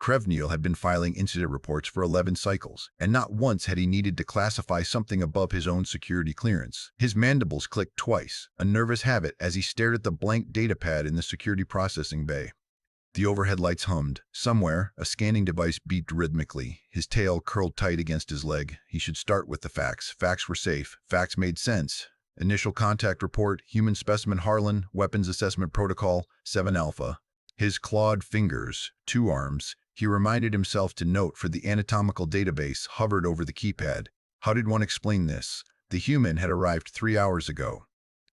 Krevniel had been filing incident reports for 11 cycles, and not once had he needed to classify something above his own security clearance. His mandibles clicked twice, a nervous habit, as he stared at the blank datapad in the security processing bay. The overhead lights hummed. Somewhere, a scanning device beeped rhythmically. His tail curled tight against his leg. He should start with the facts. Facts were safe. Facts made sense. Initial contact report, human specimen Harlan, weapons assessment protocol, 7 Alpha. His clawed fingers, 2 arms, he reminded himself to note for the anatomical database, hovered over the keypad. How did one explain this? The human had arrived 3 hours ago.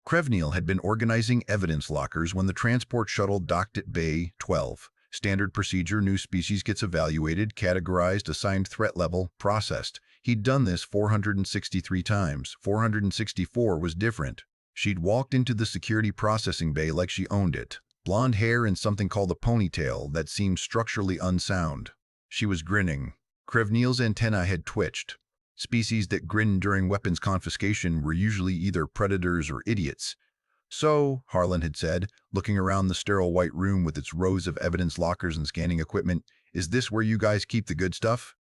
Krevniel had been organizing evidence lockers when the transport shuttle docked at Bay 12. Standard procedure, new species gets evaluated, categorized, assigned threat level, processed. He'd done this 463 times. 464 was different. She'd walked into the security processing bay like she owned it. Blonde hair and something called a ponytail that seemed structurally unsound. She was grinning. Krevniel's antennae had twitched. Species that grinned during weapons confiscation were usually either predators or idiots. So, Harlan had said, looking around the sterile white room with its rows of evidence lockers and scanning equipment, is this where you guys keep the good stuff?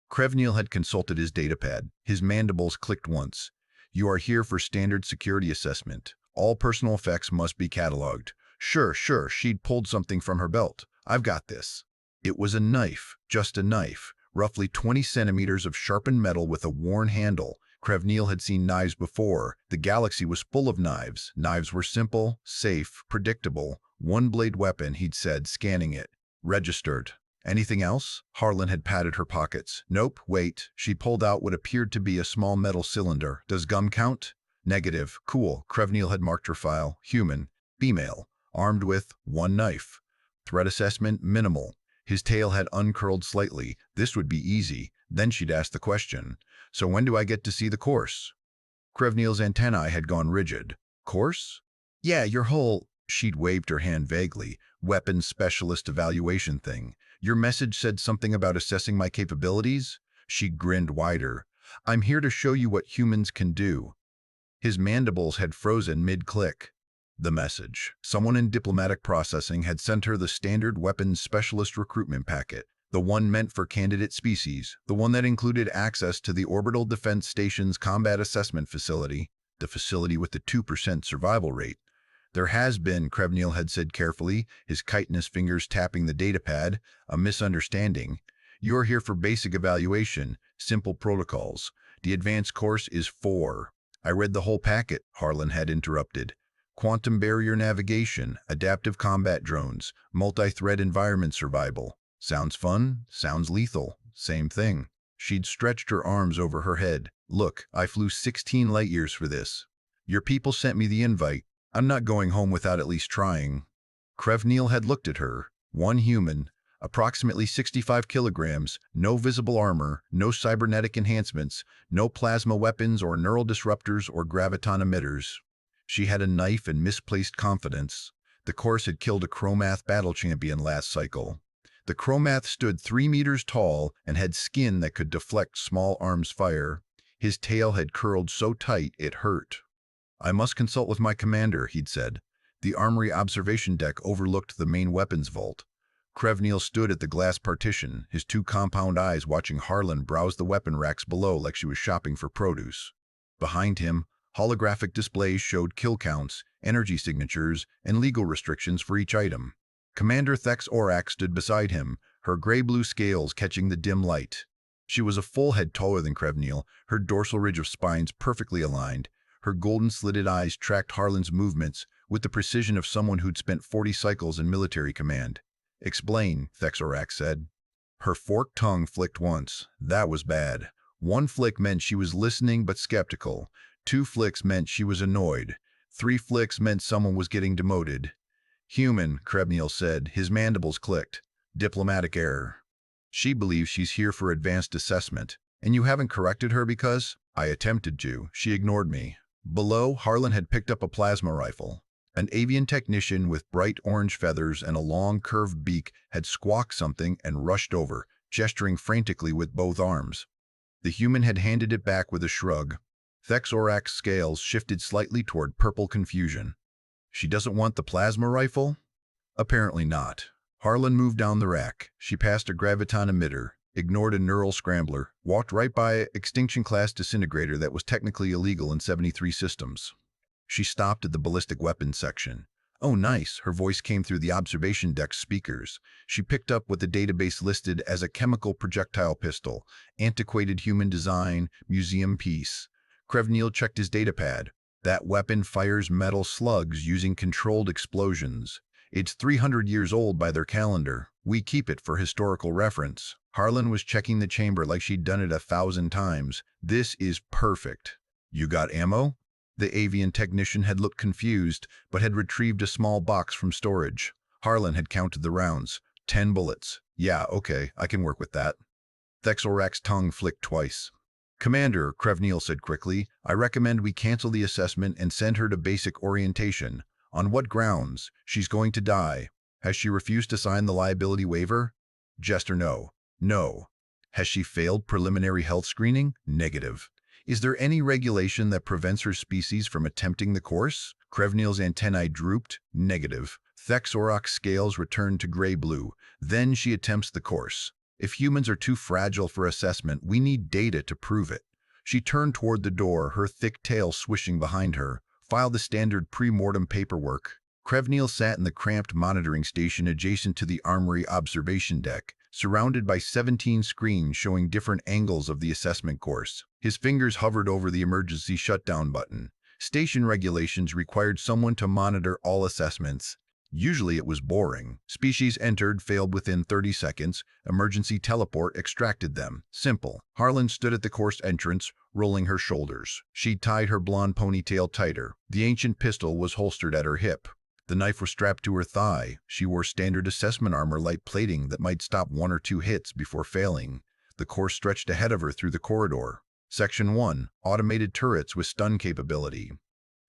Krevniel had consulted his datapad. His mandibles clicked once. You are here for standard security assessment. All personal effects must be cataloged. Sure, she'd pulled something from her belt. I've got this. It was a knife, just a knife. Roughly 20 centimeters of sharpened metal with a worn handle. Krevniel had seen knives before. The galaxy was full of knives. Knives were simple, safe, predictable. One-blade weapon, he'd said, scanning it. Registered. Anything else? Harlan had patted her pockets. Nope, wait. She pulled out what appeared to be a small metal cylinder. Does gum count? Negative. Cool. Krevniel had marked her file. Human. Female. Armed with 1 knife. Threat assessment, minimal. His tail had uncurled slightly. This would be easy. Then she'd ask the question. So when do I get to see the course? Krevniel's antennae had gone rigid. Course? Yeah, your whole... She'd waved her hand vaguely. Weapons specialist evaluation thing. Your message said something about assessing my capabilities? She grinned wider. I'm here to show you what humans can do. His mandibles had frozen mid-click. The message. Someone in diplomatic processing had sent her the standard weapons specialist recruitment packet, the one meant for candidate species, the one that included access to the Orbital Defense Station's combat assessment facility, the facility with the 2% survival rate. There has been, Krevniel had said carefully, his chitinous fingers tapping the datapad, a misunderstanding. You're here for basic evaluation, simple protocols. The advanced course is 4. I read the whole packet, Harlan had interrupted. Quantum barrier navigation, adaptive combat drones, multi-thread environment survival. Sounds fun, sounds lethal. Same thing. She'd stretched her arms over her head. Look, I flew 16 light years for this. Your people sent me the invite. I'm not going home without at least trying. Krevniel had looked at her. One human, approximately 65 kilograms, no visible armor, no cybernetic enhancements, no plasma weapons or neural disruptors or graviton emitters. She had a knife and misplaced confidence. The course had killed a Chromath battle champion last cycle. The Chromath stood 3 meters tall and had skin that could deflect small arms fire. His tail had curled so tight it hurt. I must consult with my commander, he'd said. The armory observation deck overlooked the main weapons vault. Krevniel stood at the glass partition, his 2 compound eyes watching Harlan browse the weapon racks below like she was shopping for produce. Behind him, holographic displays showed kill counts, energy signatures, and legal restrictions for each item. Commander Thex Orax stood beside him, her gray-blue scales catching the dim light. She was a full head taller than Krevniel, her dorsal ridge of spines perfectly aligned. Her golden-slitted eyes tracked Harlan's movements with the precision of someone who'd spent 40 cycles in military command. Explain, Thex Orax said. Her forked tongue flicked once. That was bad. 1 flick meant she was listening but skeptical. 2 flicks meant she was annoyed. 3 flicks meant someone was getting demoted. Human, Krevniel said, his mandibles clicked. Diplomatic error. She believes she's here for advanced assessment. And you haven't corrected her because? I attempted to. She ignored me. Below, Harlan had picked up a plasma rifle. An avian technician with bright orange feathers and a long, curved beak had squawked something and rushed over, gesturing frantically with both arms. The human had handed it back with a shrug. Thex Orax's scales shifted slightly toward purple confusion. She doesn't want the plasma rifle? Apparently not. Harlan moved down the rack. She passed a graviton emitter, ignored a neural scrambler, walked right by an extinction-class disintegrator that was technically illegal in 73 systems. She stopped at the ballistic weapons section. "Oh, nice," her voice came through the observation deck speakers. She picked up what the database listed as a chemical projectile pistol, antiquated human design, museum piece. Krevneil checked his datapad. "That weapon fires metal slugs using controlled explosions. It's 300 years old by their calendar. We keep it for historical reference." Harlan was checking the chamber like she'd done it 1,000 times. "This is perfect." "You got ammo?" The avian technician had looked confused, but had retrieved a small box from storage. Harlan had counted the rounds. 10 bullets. "Yeah, okay, I can work with that." Thexorak's tongue flicked twice. "Commander," Krevneil said quickly, "I recommend we cancel the assessment and send her to basic orientation." "On what grounds? She's going to die." "Has she refused to sign the liability waiver?" "Jester, no." "No." "Has she failed preliminary health screening?" "Negative." "Is there any regulation that prevents her species from attempting the course?" Krevneil's antennae drooped. "Negative." Thexorak's scales returned to gray-blue. "Then she attempts the course. If humans are too fragile for assessment, we need data to prove it." She turned toward the door, her thick tail swishing behind her. "File the standard pre-mortem paperwork." Krevneil sat in the cramped monitoring station adjacent to the armory observation deck, surrounded by 17 screens showing different angles of the assessment course. His fingers hovered over the emergency shutdown button. Station regulations required someone to monitor all assessments. Usually it was boring. Species entered, failed within 30 seconds. Emergency teleport extracted them. Simple. Harlan stood at the course entrance, rolling her shoulders. She'd tied her blonde ponytail tighter. The ancient pistol was holstered at her hip. The knife was strapped to her thigh. She wore standard assessment armor, light plating that might stop 1 or 2 hits before failing. The course stretched ahead of her through the corridor. Section 1, automated turrets with stun capability.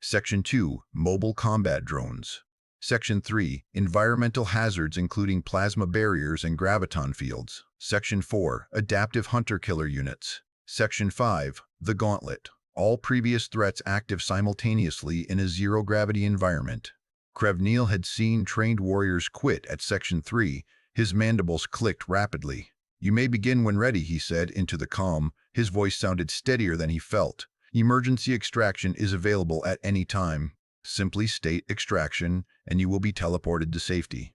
Section 2, mobile combat drones. Section 3, environmental hazards including plasma barriers and graviton fields. Section 4, adaptive hunter-killer units. Section 5, the gauntlet. All previous threats active simultaneously in a zero-gravity environment. Krevneil had seen trained warriors quit at Section 3. His mandibles clicked rapidly. "You may begin when ready," he said into the calm. His voice sounded steadier than he felt. "Emergency extraction is available at any time. Simply state extraction, and you will be teleported to safety."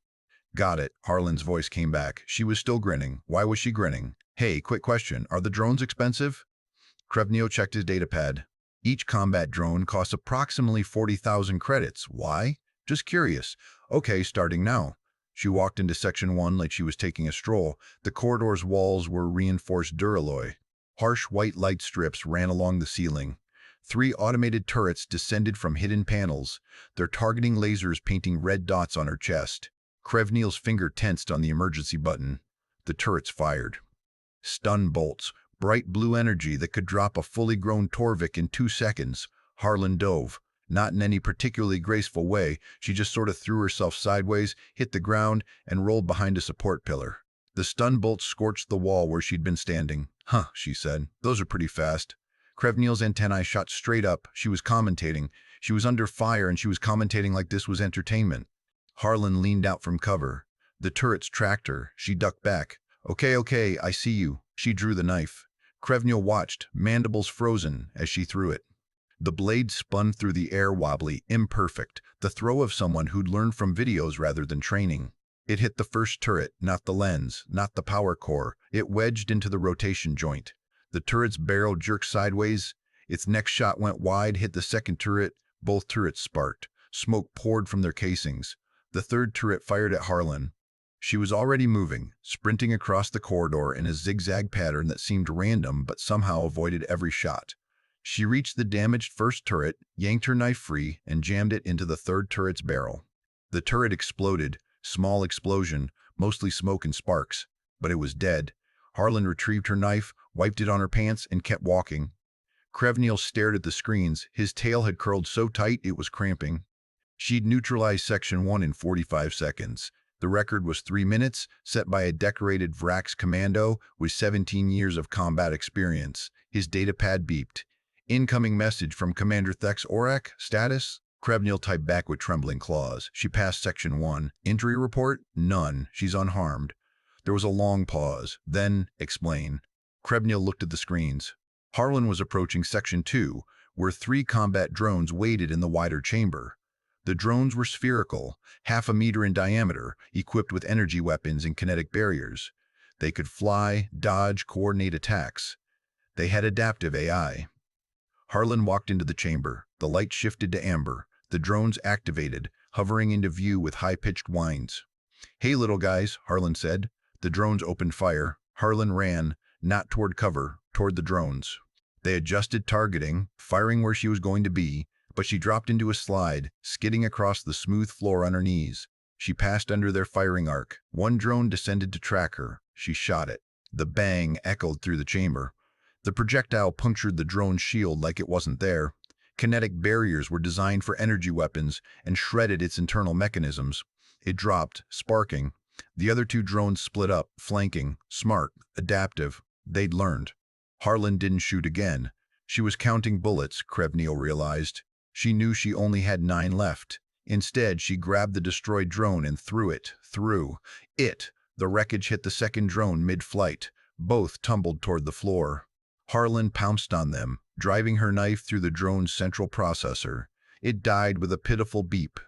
"Got it," Harlan's voice came back. She was still grinning. Why was she grinning? "Hey, quick question. Are the drones expensive?" Krevneil checked his datapad. "Each combat drone costs approximately 40,000 credits. Why?" "Just curious." "Okay, starting now." She walked into Section 1 like she was taking a stroll. The corridor's walls were reinforced duralloy. Harsh white light strips ran along the ceiling. 3 automated turrets descended from hidden panels, their targeting lasers painting red dots on her chest. Krevneil's finger tensed on the emergency button. The turrets fired. Stun bolts, bright blue energy that could drop a fully grown Torvik in 2 seconds. Harlan dove. Not in any particularly graceful way, she just sort of threw herself sideways, hit the ground, and rolled behind a support pillar. The stun bolts scorched the wall where she'd been standing. "Huh," she said. "Those are pretty fast." Krevneil's antennae shot straight up. She was commentating. She was under fire and she was commentating like this was entertainment. Harlan leaned out from cover. The turrets tracked her. She ducked back. Okay, I see you." She drew the knife. Krevneil watched, mandibles frozen, as she threw it. The blade spun through the air wobbly, imperfect, the throw of someone who'd learned from videos rather than training. It hit the first turret, not the lens, not the power core. It wedged into the rotation joint. The turret's barrel jerked sideways. Its next shot went wide, hit the second turret. Both turrets sparked. Smoke poured from their casings. The third turret fired at Harlan. She was already moving, sprinting across the corridor in a zigzag pattern that seemed random but somehow avoided every shot. She reached the damaged first turret, yanked her knife free, and jammed it into the third turret's barrel. The turret exploded, small explosion, mostly smoke and sparks, but it was dead. Harlan retrieved her knife, wiped it on her pants, and kept walking. Krevneil stared at the screens. His tail had curled so tight it was cramping. She'd neutralized Section 1 in 45 seconds. The record was 3 minutes, set by a decorated Vrax commando with 17 years of combat experience. His datapad beeped. "Incoming message from Commander Thexorak. Status?" Krebnil typed back with trembling claws. She passed Section 1. Injury report? None. She's unharmed. There was a long pause. Then, explain. Krebnil looked at the screens. Harlan was approaching Section 2, where 3 combat drones waited in the wider chamber. The drones were spherical, half a meter in diameter, equipped with energy weapons and kinetic barriers. They could fly, dodge, coordinate attacks. They had adaptive AI. Harlan walked into the chamber. The light shifted to amber. The drones activated, hovering into view with high-pitched whines. "Hey, little guys," Harlan said. The drones opened fire. Harlan ran, not toward cover, toward the drones. They adjusted targeting, firing where she was going to be, but she dropped into a slide, skidding across the smooth floor on her knees. She passed under their firing arc. One drone descended to track her. She shot it. The bang echoed through the chamber. The projectile punctured the drone's shield like it wasn't there. Kinetic barriers were designed for energy weapons and shredded its internal mechanisms. It dropped, sparking. The other 2 drones split up, flanking, smart, adaptive. They'd learned. Harlan didn't shoot again. She was counting bullets, Krebnil realized. She knew she only had 9 left. Instead, she grabbed the destroyed drone and threw it. The wreckage hit the second drone mid-flight. Both tumbled toward the floor. Harlan pounced on them, driving her knife through the drone's central processor. It died with a pitiful beep.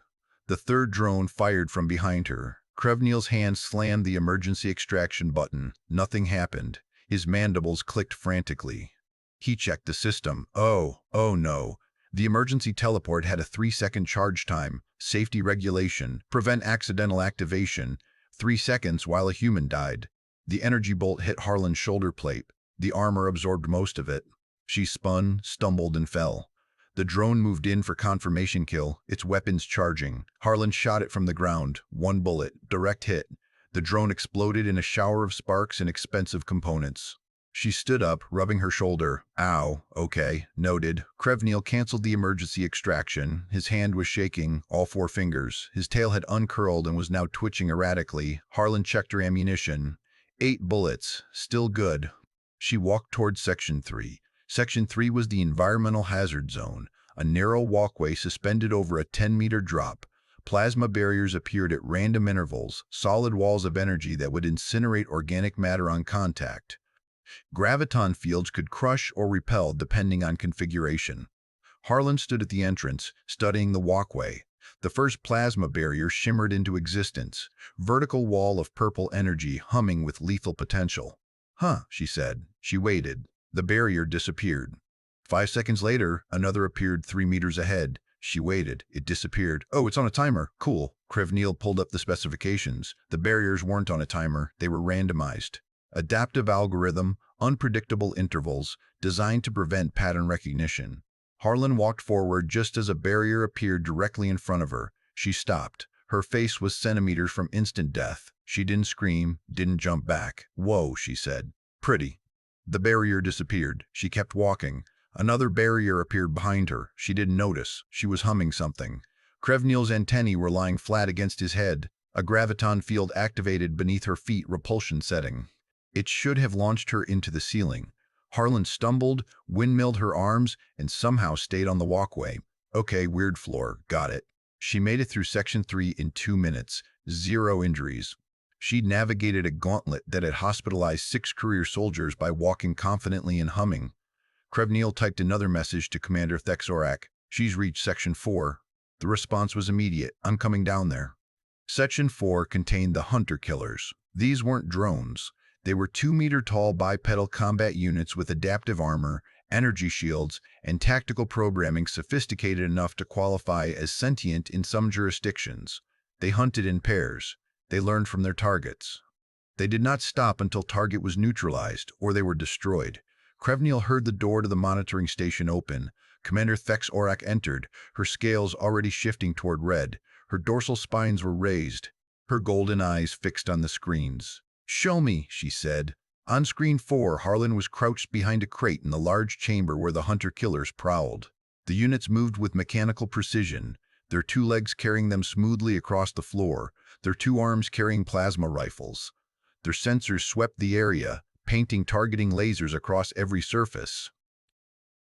The third drone fired from behind her. Krebnil's hand slammed the emergency extraction button. Nothing happened. His mandibles clicked frantically. He checked the system. Oh no. The emergency teleport had a 3-second charge time, safety regulation, prevent accidental activation, 3 seconds while a human died. The energy bolt hit Harlan's shoulder plate. The armor absorbed most of it. She spun, stumbled, and fell. The drone moved in for confirmation kill, its weapons charging. Harlan shot it from the ground. 1 bullet, direct hit. The drone exploded in a shower of sparks and expensive components. She stood up, rubbing her shoulder. Ow, okay, noted. Krebnil canceled the emergency extraction. His hand was shaking, all 4 fingers. His tail had uncurled and was now twitching erratically. Harlan checked her ammunition. 8 bullets, still good. She walked toward Section 3. Section 3 was the environmental hazard zone, a narrow walkway suspended over a 10-meter drop. Plasma barriers appeared at random intervals, solid walls of energy that would incinerate organic matter on contact. Graviton fields could crush or repel depending on configuration. Harlan stood at the entrance, studying the walkway. The first plasma barrier shimmered into existence, vertical wall of purple energy humming with lethal potential. "Huh," she said. She waited. The barrier disappeared. 5 seconds later, another appeared 3 meters ahead. She waited. It disappeared. "Oh, it's on a timer. Cool." Krebnil pulled up the specifications. The barriers weren't on a timer. They were randomized. Adaptive algorithm, unpredictable intervals, designed to prevent pattern recognition. Harlan walked forward just as a barrier appeared directly in front of her. She stopped. Her face was centimeters from instant death. She didn't scream, didn't jump back. "Whoa," she said. "Pretty." The barrier disappeared. She kept walking. Another barrier appeared behind her. She didn't notice. She was humming something. Krebnil's antennae were lying flat against his head. A graviton field activated beneath her feet, repulsion setting. It should have launched her into the ceiling. Harlan stumbled, windmilled her arms, and somehow stayed on the walkway. "Okay, weird floor. Got it." She made it through Section 3 in 2 minutes. 0 injuries. She'd navigated a gauntlet that had hospitalized 6 career soldiers by walking confidently and humming. Krebnil typed another message to Commander Thexorak. "She's reached Section 4. The response was immediate. "I'm coming down there." Section 4 contained the hunter-killers. These weren't drones. They were 2-meter-tall bipedal combat units with adaptive armor, energy shields, and tactical programming sophisticated enough to qualify as sentient in some jurisdictions. They hunted in pairs. They learned from their targets. They did not stop until target was neutralized, or they were destroyed. Krebnil heard the door to the monitoring station open. Commander Thexorak entered, her scales already shifting toward red. Her dorsal spines were raised, her golden eyes fixed on the screens. "Show me," she said. On screen 4, Harlan was crouched behind a crate in the large chamber where the hunter-killers prowled. The units moved with mechanical precision, their 2 legs carrying them smoothly across the floor, their 2 arms carrying plasma rifles. Their sensors swept the area, painting targeting lasers across every surface.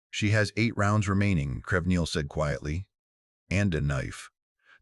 "She has 8 rounds remaining," Krebnil said quietly. and a knife.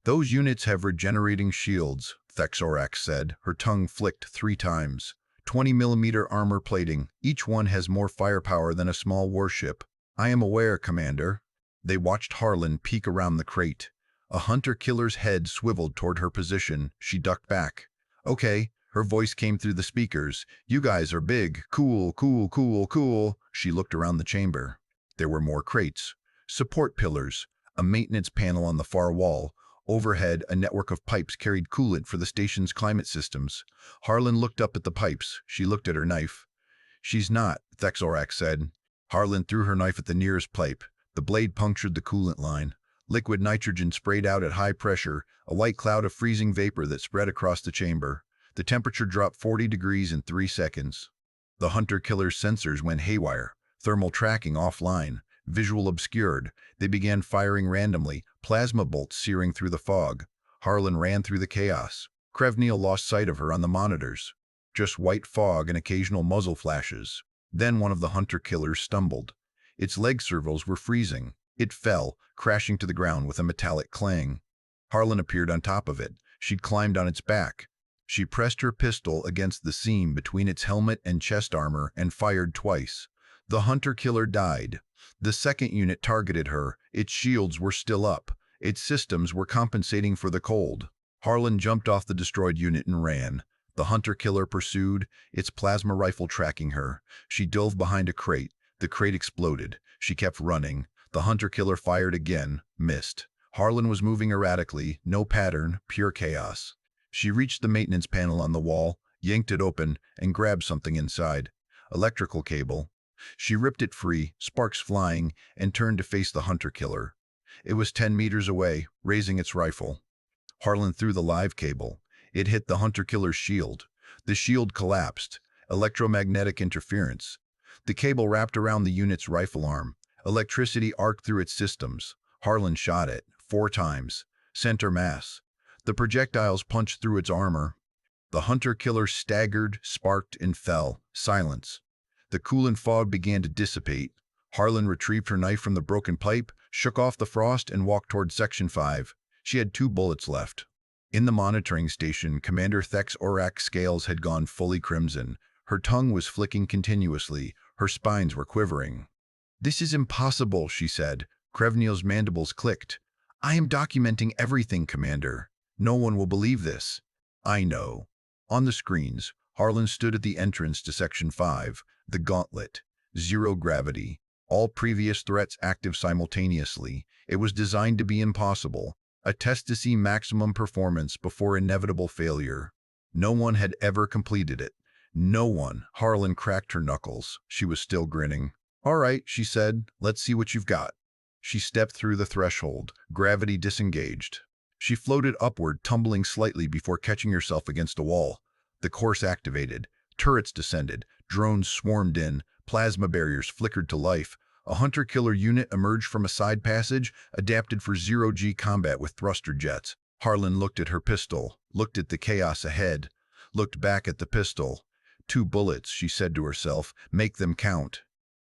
Those units have regenerating shields, Thexorax said, her tongue flicked 3 times. 20mm armor plating, each one has more firepower than a small warship. I am aware, Commander. They watched Harlan peek around the crate. A hunter-killer's head swiveled toward her position. She ducked back. Okay, her voice came through the speakers. You guys are big. Cool, cool, cool, cool. She looked around the chamber. There were more crates. Support pillars, a maintenance panel on the far wall. Overhead, a network of pipes carried coolant for the station's climate systems. Harlan looked up at the pipes. She looked at her knife. She's not, Thexorax said. Harlan threw her knife at the nearest pipe. The blade punctured the coolant line. Liquid nitrogen sprayed out at high pressure, a white cloud of freezing vapor that spread across the chamber. The temperature dropped 40 degrees in 3 seconds. The hunter-killer's sensors went haywire. Thermal tracking offline. Visual obscured. They began firing randomly, plasma bolts searing through the fog. Harlan ran through the chaos. Krevniel lost sight of her on the monitors. Just white fog and occasional muzzle flashes. Then one of the hunter-killers stumbled. Its leg servos were freezing. It fell, crashing to the ground with a metallic clang. Harlan appeared on top of it. She'd climbed on its back. She pressed her pistol against the seam between its helmet and chest armor and fired twice. The hunter-killer died. The second unit targeted her. Its shields were still up. Its systems were compensating for the cold. Harlan jumped off the destroyed unit and ran. The hunter-killer pursued, its plasma rifle tracking her. She dove behind a crate. The crate exploded. She kept running. The hunter-killer fired again, missed. Harlan was moving erratically, no pattern, pure chaos. She reached the maintenance panel on the wall, yanked it open, and grabbed something inside. Electrical cable. She ripped it free, sparks flying, and turned to face the hunter-killer. It was 10 meters away, raising its rifle. Harlan threw the live cable. It hit the hunter-killer's shield. The shield collapsed. Electromagnetic interference. The cable wrapped around the unit's rifle arm. Electricity arced through its systems. Harlan shot it, 4 times. Center mass. The projectiles punched through its armor. The hunter-killer staggered, sparked, and fell. Silence. The coolant fog began to dissipate. Harlan retrieved her knife from the broken pipe, shook off the frost, and walked toward Section 5. She had 2 bullets left. In the monitoring station, Commander Thexorax's scales had gone fully crimson. Her tongue was flicking continuously. Her spines were quivering. "This is impossible," she said. Krevniel's mandibles clicked. "I am documenting everything, Commander. No one will believe this." "I know." On the screens, Harlan stood at the entrance to Section 5, the gauntlet. 0 gravity. All previous threats active simultaneously. It was designed to be impossible. A test to see maximum performance before inevitable failure. No one had ever completed it. No one. Harlan cracked her knuckles. She was still grinning. "All right," she said. "Let's see what you've got." She stepped through the threshold. Gravity disengaged. She floated upward, tumbling slightly before catching herself against a wall. The course activated. Turrets descended. Drones swarmed in. Plasma barriers flickered to life. A hunter-killer unit emerged from a side passage, adapted for 0G combat with thruster jets. Harlan looked at her pistol, looked at the chaos ahead, looked back at the pistol. 2 bullets, she said to herself. Make them count.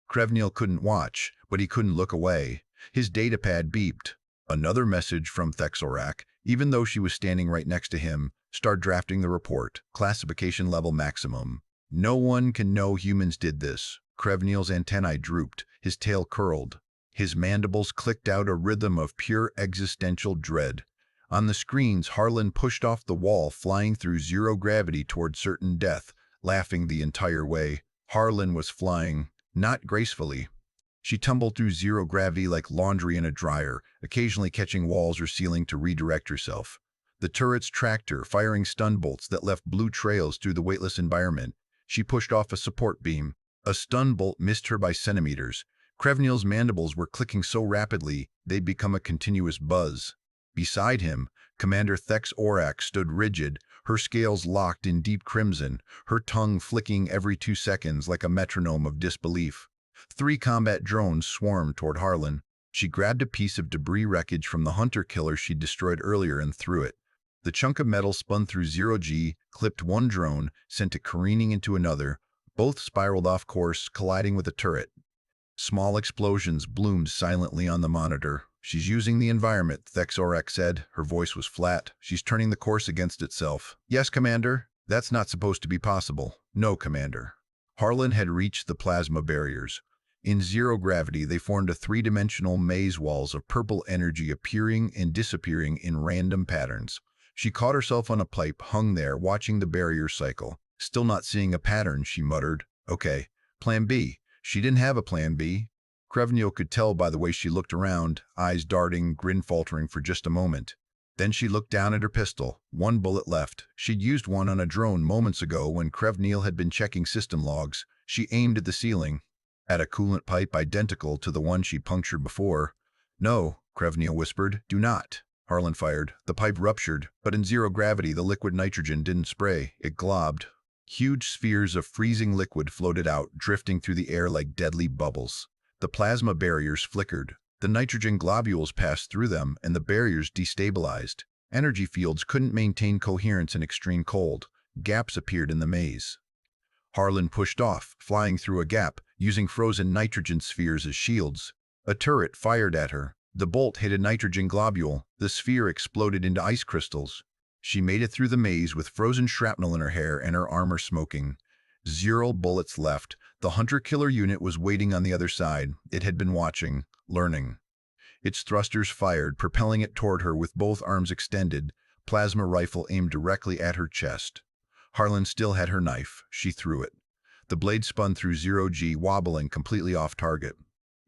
Krevniel couldn't watch, but he couldn't look away. His datapad beeped. Another message from Thexorax. Even though she was standing right next to him, start drafting the report. Classification level maximum. No one can know humans did this. Krevniel's antennae drooped. His tail curled. His mandibles clicked out a rhythm of pure existential dread. On the screens, Harlan pushed off the wall, flying through 0 gravity toward certain death, laughing the entire way. Harlan was flying, not gracefully. She tumbled through 0 gravity like laundry in a dryer, occasionally catching walls or ceiling to redirect herself. The turrets tracked her, firing stun bolts that left blue trails through the weightless environment. She pushed off a support beam. A stun bolt missed her by centimeters. Krevniel's mandibles were clicking so rapidly, they'd become a continuous buzz. Beside him, Commander Thexorax stood rigid, her scales locked in deep crimson, her tongue flicking every 2 seconds like a metronome of disbelief. 3 combat drones swarmed toward Harlan. She grabbed a piece of debris wreckage from the hunter-killer she'd destroyed earlier and threw it. The chunk of metal spun through 0G, clipped one drone, sent it careening into another. Both spiraled off course, colliding with a turret. Small explosions bloomed silently on the monitor. She's using the environment, Thexorak said. Her voice was flat. She's turning the course against itself. Yes, Commander. That's not supposed to be possible. No, Commander. Harlan had reached the plasma barriers. In zero gravity, they formed a three-dimensional maze walls of purple energy appearing and disappearing in random patterns. She caught herself on a pipe, hung there, watching the barrier cycle. Still not seeing a pattern, she muttered. Okay, plan B. She didn't have a plan B. Krevniel could tell by the way she looked around, eyes darting, grin faltering for just a moment. Then she looked down at her pistol. One bullet left. She'd used one on a drone moments ago when Krevniel had been checking system logs. She aimed at the ceiling, at a coolant pipe identical to the one she punctured before. No, Krevniel whispered. Do not. Harlan fired. The pipe ruptured, but in zero gravity the liquid nitrogen didn't spray. It globbed. Huge spheres of freezing liquid floated out, drifting through the air like deadly bubbles. The plasma barriers flickered. The nitrogen globules passed through them, and the barriers destabilized. Energy fields couldn't maintain coherence in extreme cold. Gaps appeared in the maze. Harlan pushed off, flying through a gap, using frozen nitrogen spheres as shields. A turret fired at her. The bolt hit a nitrogen globule. The sphere exploded into ice crystals. She made it through the maze with frozen shrapnel in her hair and her armor smoking. 0 bullets left. The hunter-killer unit was waiting on the other side. It had been watching, learning. Its thrusters fired, propelling it toward her with both arms extended, plasma rifle aimed directly at her chest. Harlan still had her knife. She threw it. The blade spun through 0G, wobbling completely off target.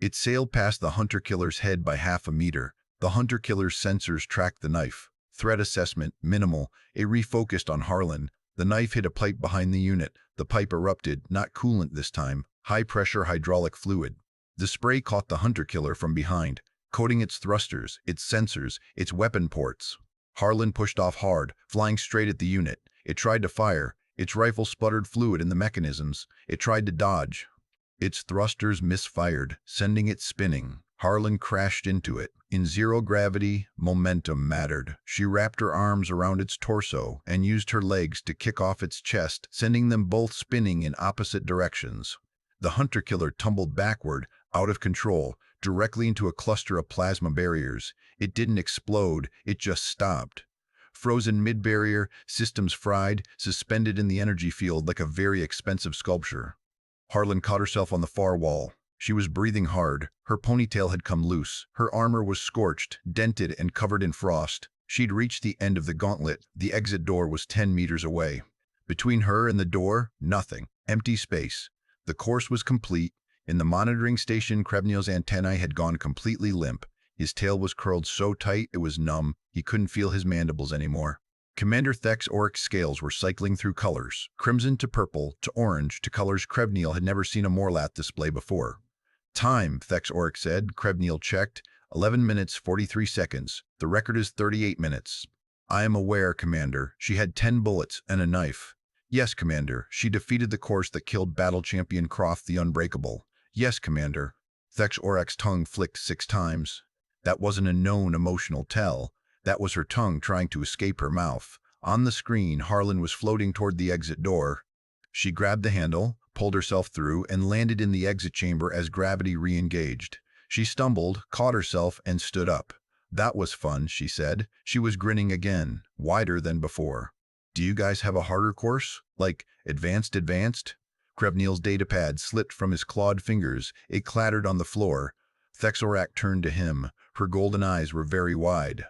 It sailed past the hunter-killer's head by half a meter. The hunter-killer's sensors tracked the knife. Threat assessment, minimal. It refocused on Harlan. The knife hit a pipe behind the unit. The pipe erupted, not coolant this time, high-pressure hydraulic fluid. The spray caught the hunter-killer from behind, coating its thrusters, its sensors, its weapon ports. Harlan pushed off hard, flying straight at the unit. It tried to fire. Its rifle sputtered fluid in the mechanisms. It tried to dodge. Its thrusters misfired, sending it spinning. Harlan crashed into it. In zero gravity, momentum mattered. She wrapped her arms around its torso and used her legs to kick off its chest, sending them both spinning in opposite directions. The hunter-killer tumbled backward, out of control, directly into a cluster of plasma barriers. It didn't explode, it just stopped. Frozen mid-barrier, systems fried, suspended in the energy field like a very expensive sculpture. Harlan caught herself on the far wall. She was breathing hard. Her ponytail had come loose. Her armor was scorched, dented, and covered in frost. She'd reached the end of the gauntlet. The exit door was 10 meters away. Between her and the door, nothing. Empty space. The course was complete. In the monitoring station, Krevniel's antennae had gone completely limp. His tail was curled so tight it was numb. He couldn't feel his mandibles anymore. Commander Thek's auric scales were cycling through colors, crimson to purple to orange to colors Krevniel had never seen a Morlath display before. Time, Thek's auric said. Krevniel checked. 11 minutes, 43 seconds. The record is 38 minutes. I am aware, Commander. She had 10 bullets and a knife. Yes, Commander. She defeated the course that killed battle champion Croft the Unbreakable. Yes, Commander. Thek's auric's tongue flicked 6 times. That wasn't a known emotional tell. That was her tongue trying to escape her mouth. On the screen, Harlan was floating toward the exit door. She grabbed the handle, pulled herself through, and landed in the exit chamber as gravity re-engaged. She stumbled, caught herself, and stood up. That was fun, she said. She was grinning again, wider than before. Do you guys have a harder course? Like advanced? Krevniel's datapad slipped from his clawed fingers. It clattered on the floor. Thexorak turned to him. Her golden eyes were very wide.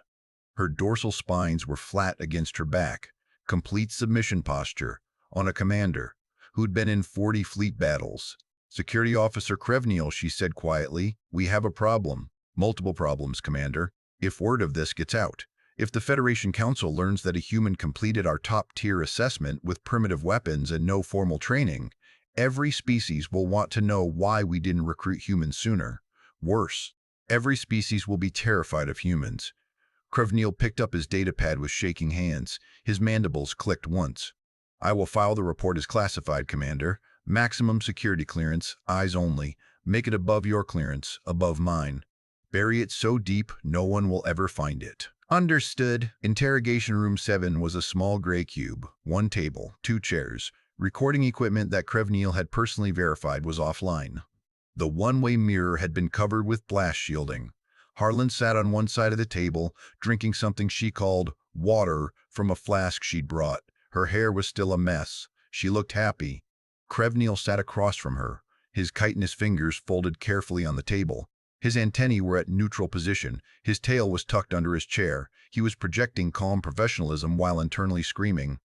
Her dorsal spines were flat against her back. Complete submission posture. On a commander who'd been in 40 fleet battles. Security Officer Krevniel, she said quietly, we have a problem. Multiple problems, Commander. If word of this gets out, if the Federation Council learns that a human completed our top-tier assessment with primitive weapons and no formal training, every species will want to know why we didn't recruit humans sooner. Worse, every species will be terrified of humans. Krevniel picked up his datapad with shaking hands. His mandibles clicked once. I will file the report as classified, Commander. Maximum security clearance, eyes only. Make it above your clearance, above mine. Bury it so deep no one will ever find it. Understood. Interrogation Room 7 was a small gray cube, 1 table, 2 chairs. Recording equipment that Krevniel had personally verified was offline. The one-way mirror had been covered with blast shielding. Harlan sat on one side of the table, drinking something she called water from a flask she'd brought. Her hair was still a mess. She looked happy. Krevniel sat across from her, his chitinous fingers folded carefully on the table. His antennae were at neutral position. His tail was tucked under his chair. He was projecting calm professionalism while internally screaming.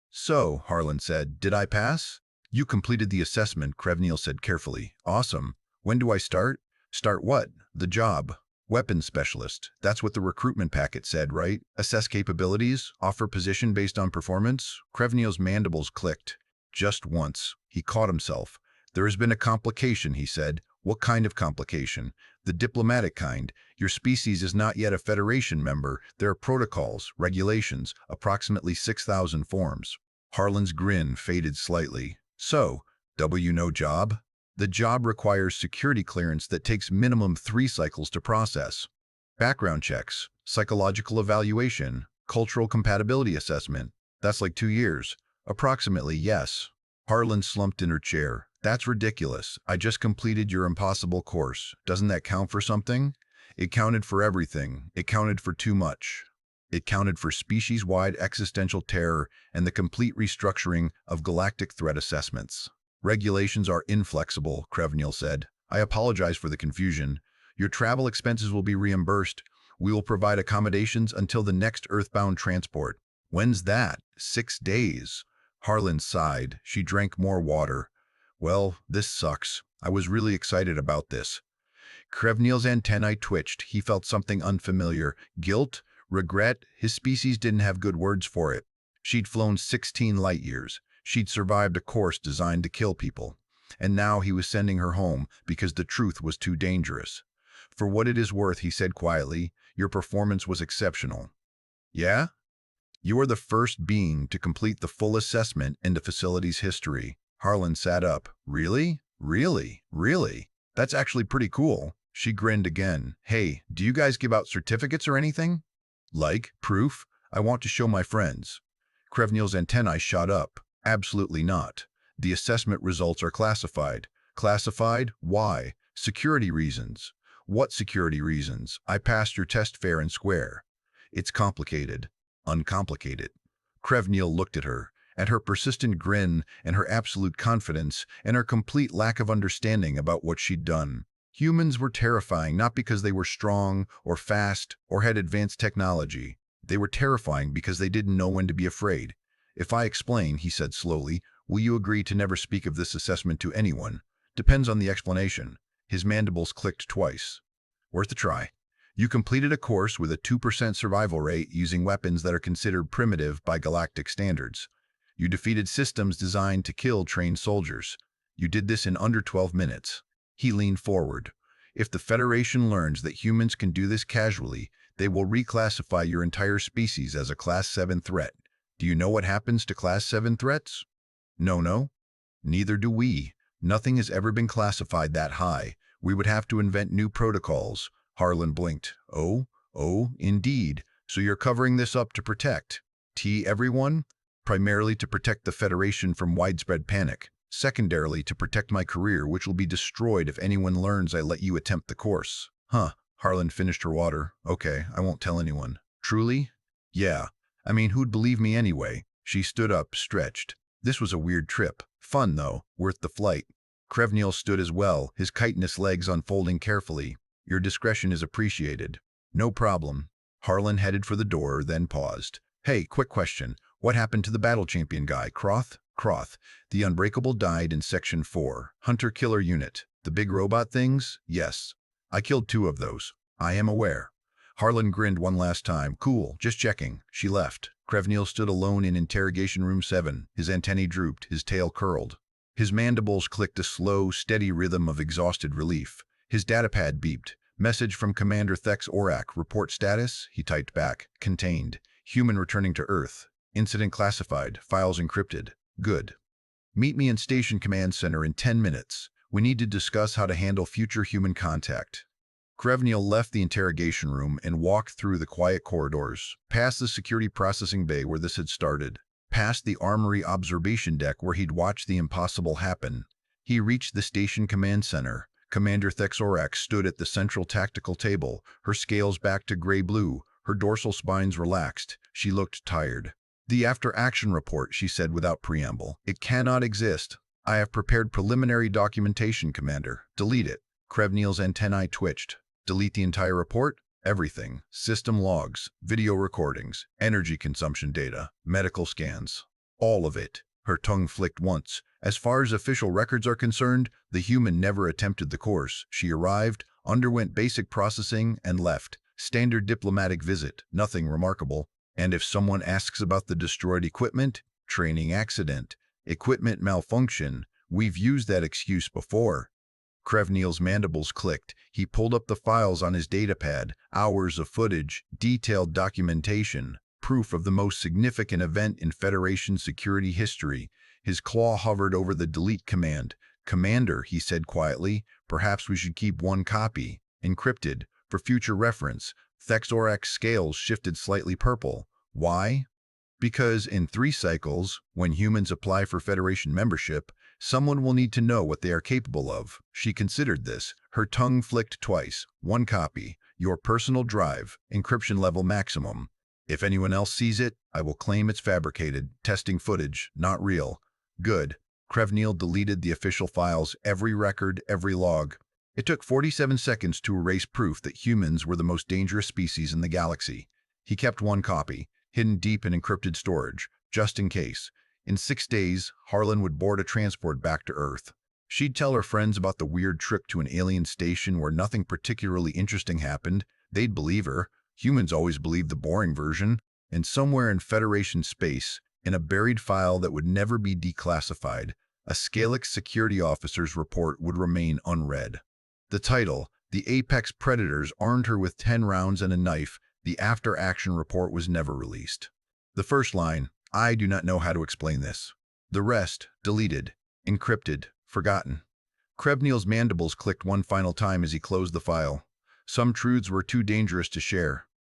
"So," Harlan said, "did I pass?" "You completed the assessment," Krevniel said carefully. "Awesome. When do I start?" "Start what?" "The job. Weapons specialist. That's what the recruitment packet said, right? Assess capabilities, offer position based on performance." Krevniel's mandibles clicked. Just once. He caught himself. "There has been a complication," he said. "What kind of complication?" "The diplomatic kind. Your species is not yet a Federation member. There are protocols, regulations, approximately 6,000 forms." Harlan's grin faded slightly. "So, no job?" "The job requires security clearance that takes minimum 3 cycles to process. Background checks, psychological evaluation, cultural compatibility assessment. That's like 2 years." "Approximately, yes." Harlan slumped in her chair. "That's ridiculous. I just completed your impossible course. Doesn't that count for something?" "It counted for everything. It counted for too much. It counted for species-wide existential terror and the complete restructuring of galactic threat assessments." "Regulations are inflexible," Krevniel said. "I apologize for the confusion. Your travel expenses will be reimbursed. We will provide accommodations until the next Earthbound transport." "When's that?" "6 days." Harlan sighed. She drank more water. "Well, this sucks. I was really excited about this." Krevniel's antennae twitched. He felt something unfamiliar. Guilt? Regret? His species didn't have good words for it. She'd flown 16 light years. She'd survived a course designed to kill people. And now he was sending her home because the truth was too dangerous. "For what it is worth," he said quietly, "your performance was exceptional." "Yeah? You are the first being to complete the full assessment in the facility's history." Harlan sat up. "Really? Really? Really? That's actually pretty cool." She grinned again. "Hey, do you guys give out certificates or anything?" "Like, proof? I want to show my friends." Krevniel's antennae shot up. "Absolutely not. The assessment results are classified." "Classified? Why?" "Security reasons." "What security reasons?" "I passed your test fair and square." "It's complicated." "Uncomplicated." Krevniel looked at her persistent grin and her absolute confidence and her complete lack of understanding about what she'd done. Humans were terrifying not because they were strong or fast or had advanced technology. They were terrifying because they didn't know when to be afraid. "If I explain," he said slowly, "will you agree to never speak of this assessment to anyone?" "Depends on the explanation." His mandibles clicked twice. "Worth a try. You completed a course with a 2% survival rate using weapons that are considered primitive by galactic standards. You defeated systems designed to kill trained soldiers. You did this in under 12 minutes. He leaned forward. "If the Federation learns that humans can do this casually, they will reclassify your entire species as a Class 7 threat. Do you know what happens to Class 7 threats?" No. "Neither do we. Nothing has ever been classified that high. We would have to invent new protocols." Harlan blinked. Oh, indeed. So you're covering this up to protect everyone?" "Primarily to protect the Federation from widespread panic. Secondarily, to protect my career, which will be destroyed if anyone learns I let you attempt the course." "Huh." Harlan finished her water. "Okay, I won't tell anyone." "Truly?" "Yeah. I mean, who'd believe me anyway?" She stood up, stretched. "This was a weird trip. Fun, though. Worth the flight." Krevniel stood as well, his chitinous legs unfolding carefully. "Your discretion is appreciated." "No problem." Harlan headed for the door, then paused. "Hey, quick question. What happened to the battle champion guy, Croth?" "Croth. The Unbreakable died in Section 4. Hunter-killer unit. The big robot things? Yes. I killed 2 of those." "I am aware." Harlan grinned one last time. "Cool, just checking." She left. Krevniel stood alone in interrogation room 7. His antennae drooped, his tail curled. His mandibles clicked a slow, steady rhythm of exhausted relief. His datapad beeped. "Message from Commander Thex Orak. Report status?" He typed back. "Contained. Human returning to Earth. Incident classified. Files encrypted." "Good. Meet me in Station Command Center in 10 minutes. We need to discuss how to handle future human contact." Krevniel left the interrogation room and walked through the quiet corridors, past the security processing bay where this had started, past the armory observation deck where he'd watched the impossible happen. He reached the Station Command Center. Commander Thexorax stood at the central tactical table, her scales back to gray-blue, her dorsal spines relaxed. She looked tired. "The after-action report," she said without preamble. "It cannot exist. I have prepared preliminary documentation, Commander." "Delete it." Krevniel's antennae twitched. "Delete the entire report?" "Everything. System logs, video recordings, energy consumption data, medical scans. All of it." Her tongue flicked once. "As far as official records are concerned, the human never attempted the course. She arrived, underwent basic processing, and left. Standard diplomatic visit, nothing remarkable. And if someone asks about the destroyed equipment, training accident, equipment malfunction, we've used that excuse before." Krevniel's mandibles clicked. He pulled up the files on his datapad, hours of footage, detailed documentation, proof of the most significant event in Federation security history. His claw hovered over the delete command. "Commander," he said quietly, "perhaps we should keep one copy, encrypted, for future reference." Thexorax's scales shifted slightly purple. "Why?" "Because in 3 cycles, when humans apply for Federation membership, someone will need to know what they are capable of." She considered this. Her tongue flicked twice. "1 copy. Your personal drive. Encryption level maximum. If anyone else sees it, I will claim it's fabricated. Testing footage, not real." "Good." Krevniel deleted the official files, every record, every log. It took 47 seconds to erase proof that humans were the most dangerous species in the galaxy. He kept 1 copy, hidden deep in encrypted storage, just in case. In 6 days, Harlan would board a transport back to Earth. She'd tell her friends about the weird trip to an alien station where nothing particularly interesting happened. They'd believe her. Humans always believed the boring version. And somewhere in Federation space, in a buried file that would never be declassified, a Scalix security officer's report would remain unread. The title, "The Apex Predators Armed Her with 10 Rounds and a Knife." The after-action report was never released. The first line, "I do not know how to explain this." The rest, deleted, encrypted, forgotten. Krevniel's mandibles clicked one final time as he closed the file. Some truths were too dangerous to share.